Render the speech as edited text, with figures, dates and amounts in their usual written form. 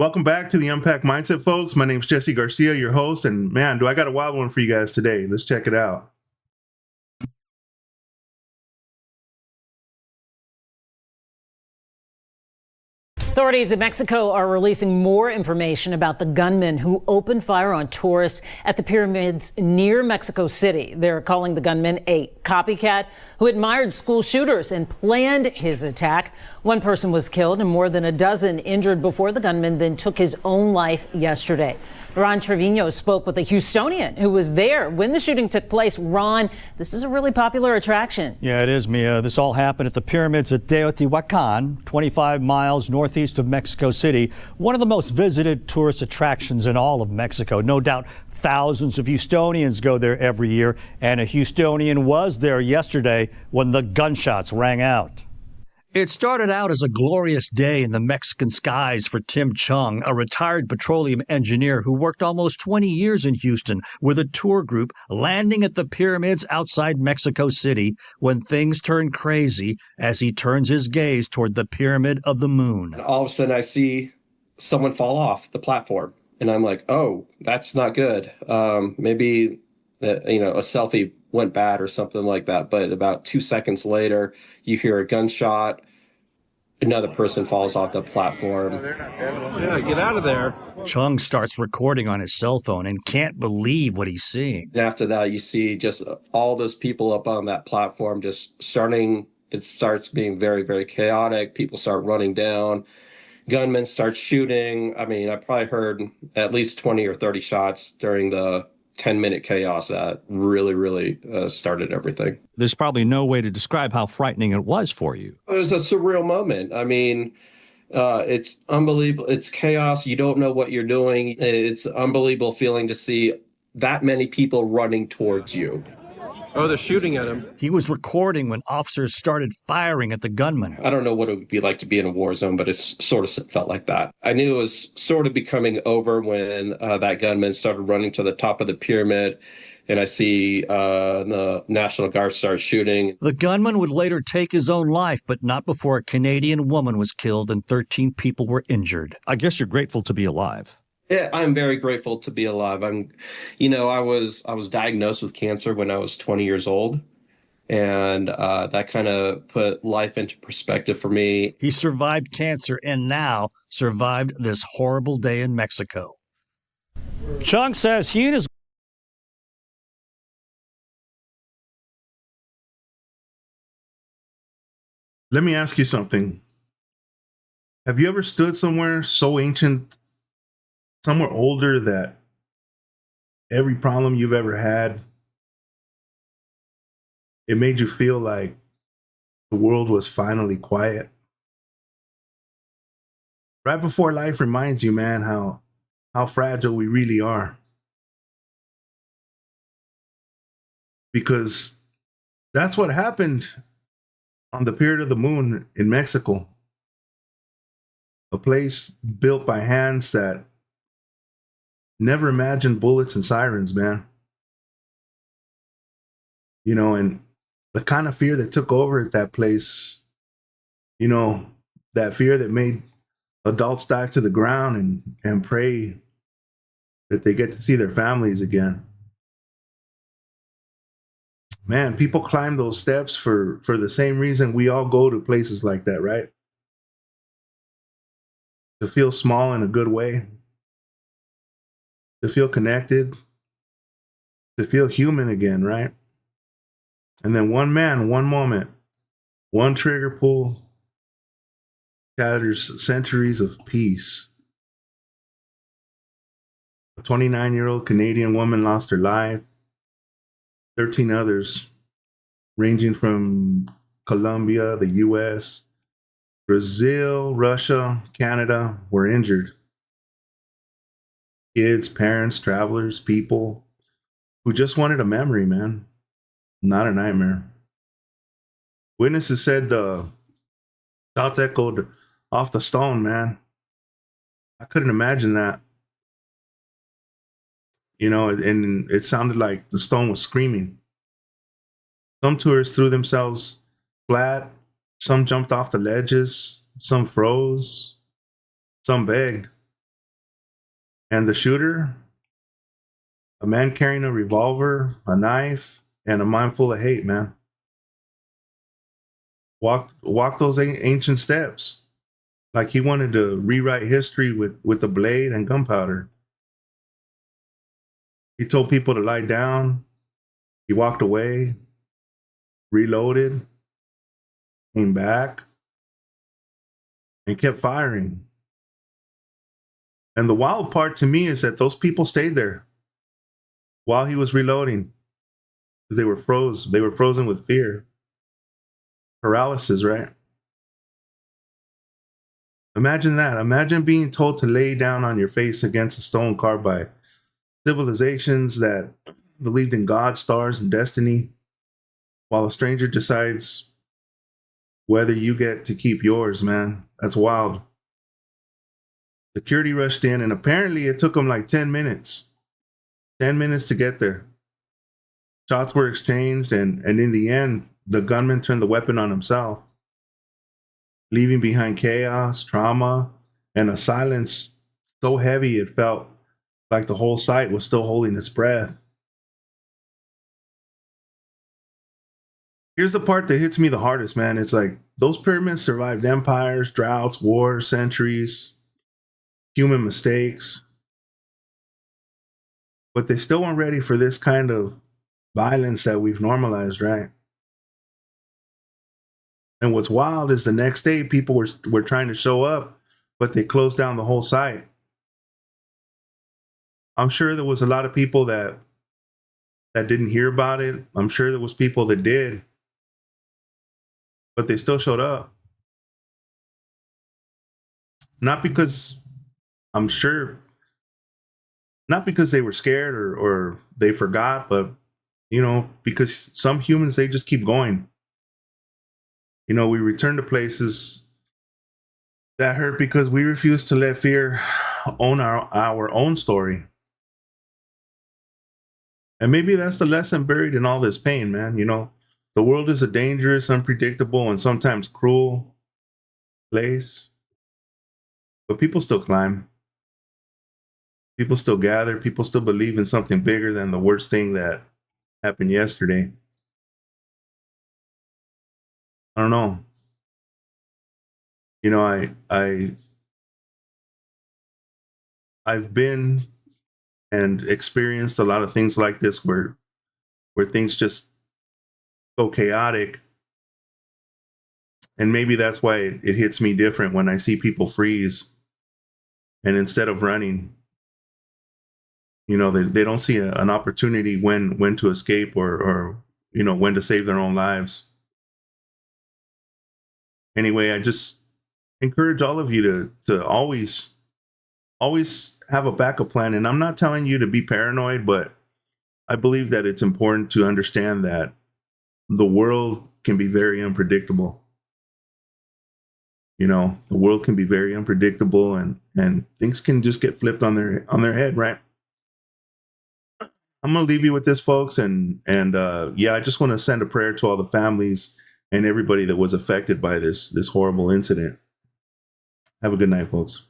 Welcome back to the Unpack Mindset, folks. My name is Jesse Garcia, your host, and man, do I got a wild one for you guys today. Let's check it out. Authorities in Mexico are releasing more information about the gunman who opened fire on tourists at the pyramids near Mexico City. They're calling the gunman a copycat who admired school shooters and planned his attack. One person was killed and more than a dozen injured before the gunman then took his own life yesterday. Ron Trevino spoke with a Houstonian who was there when the shooting took place. Ron, this is a really popular attraction. Yeah, it is, Mia. This all happened at the pyramids at Teotihuacan, 25 miles northeast of Mexico City, one of the most visited tourist attractions in all of Mexico. No doubt thousands of Houstonians go there every year, and a Houstonian was there yesterday when the gunshots rang out. It started out as a glorious day in the Mexican skies for Tim Chung, a retired petroleum engineer who worked almost 20 years in Houston with a tour group landing at the pyramids outside Mexico City when things turn crazy as he turns his gaze toward the Pyramid of the Moon. All of a sudden I see someone fall off the platform and I'm like, oh, that's not good. Maybe a selfie went bad or something like that. But about 2 seconds later, you hear a gunshot. Another person falls off the platform. Yeah, get out of there. Chung starts recording on his cell phone and can't believe what he's seeing. And after that, you see just all those people up on that platform it starts being very, very chaotic. People start running down. Gunmen start shooting. I mean, I probably heard at least 20 or 30 shots during the 10-minute chaos that really started everything. There's probably no way to describe how frightening it was for you. It was a surreal moment. I mean, it's unbelievable. It's chaos. You don't know what you're doing. It's an unbelievable feeling to see that many people running towards you. Oh, they're shooting at him. He was recording when officers started firing at the gunman. I don't know what it would be like to be in a war zone, but it sort of felt like that. I knew it was sort of becoming over when that gunman started running to the top of the pyramid, and I see the National Guard start shooting. The gunman would later take his own life, but not before a Canadian woman was killed and 13 people were injured. I guess you're grateful to be alive. Yeah, I'm very grateful to be alive. I was diagnosed with cancer when I was 20 years old, and that kind of put life into perspective for me. He survived cancer and now survived this horrible day in Mexico. Chung says he and his Let me ask you something. Have you ever stood somewhere so ancient, somewhere older, that every problem you've ever had, it made you feel like the world was finally quiet? Right before life reminds you, man, how fragile we really are. Because that's what happened on the Pyramid of the Moon in Mexico. A place built by hands that never imagined bullets and sirens, man. And the kind of fear that took over at that place, that fear that made adults dive to the ground and pray that they get to see their families again. Man, people climb those steps for the same reason we all go to places like that, right? To feel small in a good way. To feel connected, to feel human again, right? And then one man, one moment, one trigger pull shatters centuries of peace. A 29-year-old Canadian woman lost her life. 13 others, ranging from Colombia, the US, Brazil, Russia, Canada, were injured. Kids, parents, travelers, people who just wanted a memory, man, not a nightmare. Witnesses said the shots echoed off the stone, man. I couldn't imagine that. And it sounded like the stone was screaming. Some tourists threw themselves flat. Some jumped off the ledges. Some froze. Some begged. And the shooter, a man carrying a revolver, a knife, and a mind full of hate, man. Walk those ancient steps. Like he wanted to rewrite history with the blade and gunpowder. He told people to lie down. He walked away, reloaded, came back, and kept firing. And the wild part to me is that those people stayed there while he was reloading because they were froze. They were frozen with fear. Paralysis, right? Imagine that. Imagine being told to lay down on your face against a stone carved by civilizations that believed in God, stars, and destiny, while a stranger decides whether you get to keep yours, man. That's wild. Security rushed in, and apparently it took them like 10 minutes. 10 minutes to get there. Shots were exchanged, and in the end, the gunman turned the weapon on himself, leaving behind chaos, trauma, and a silence so heavy it felt like the whole site was still holding its breath. Here's the part that hits me the hardest, man. It's like those pyramids survived empires, droughts, wars, centuries, human mistakes, but they still weren't ready for this kind of violence that we've normalized, right? And what's wild is the next day people were trying to show up, but they closed down the whole site. I'm sure there was a lot of people that didn't hear about it. I'm sure there was people that did, but they still showed up. Not because I'm sure, not because they were scared or they forgot, but because some humans, they just keep going. We return to places that hurt because we refuse to let fear own our own story. And maybe that's the lesson buried in all this pain, man. The world is a dangerous, unpredictable, and sometimes cruel place. But people still climb. People still gather. People still believe in something bigger than the worst thing that happened yesterday. I don't know. I've been and experienced a lot of things like this where things just go chaotic. And maybe that's why it hits me different when I see people freeze. And instead of running, they don't see an opportunity when to escape or when to save their own lives. Anyway, I just encourage all of you to always have a backup plan. And I'm not telling you to be paranoid, but I believe that it's important to understand that the world can be very unpredictable. The world can be very unpredictable, and things can just get flipped on their head, right? I'm gonna leave you with this, folks, and yeah, I just want to send a prayer to all the families and everybody that was affected by this horrible incident. Have a good night, folks.